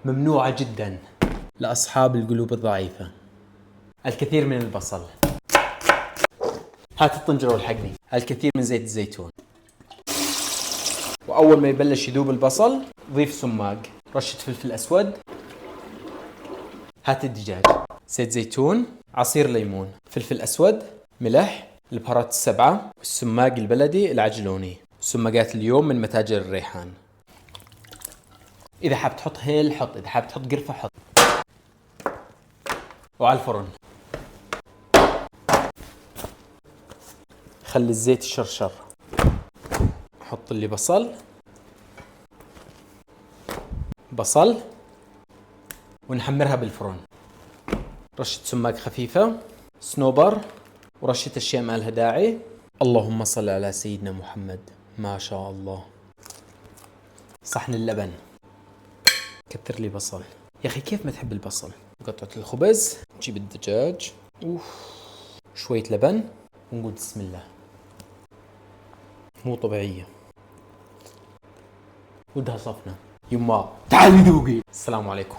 ممنوعة جدا لأصحاب القلوب الضعيفة. الكثير من البصل. هات الطنجرة والحقني. الكثير من زيت الزيتون. وأول ما يبلش يذوب البصل ضيف سماق، رشة فلفل أسود. هات الدجاج، زيت زيتون، عصير ليمون، فلفل أسود، ملح، البهارات السبعة، والسماق البلدي العجلوني. سماقات اليوم من متاجر الريحان. إذا حاب تحط هيل حط، إذا حاب تحط قرفة حط. وعلى الفرن. خلي الزيت يشرشر. حط لي بصل ونحمرها بالفرن. رشة سماق خفيفة، صنوبر، ورشة أشياء ما لها داعي. اللهم صل على سيدنا محمد. ما شاء الله. صحن اللبن. كتر لي بصل يا أخي، كيف ما تحب البصل. قطعة الخبز، نجيب الدجاج، شوية لبن، ونقول بسم الله. مو طبيعية. ودها صفنة. يما تعالي ذوقي. السلام عليكم.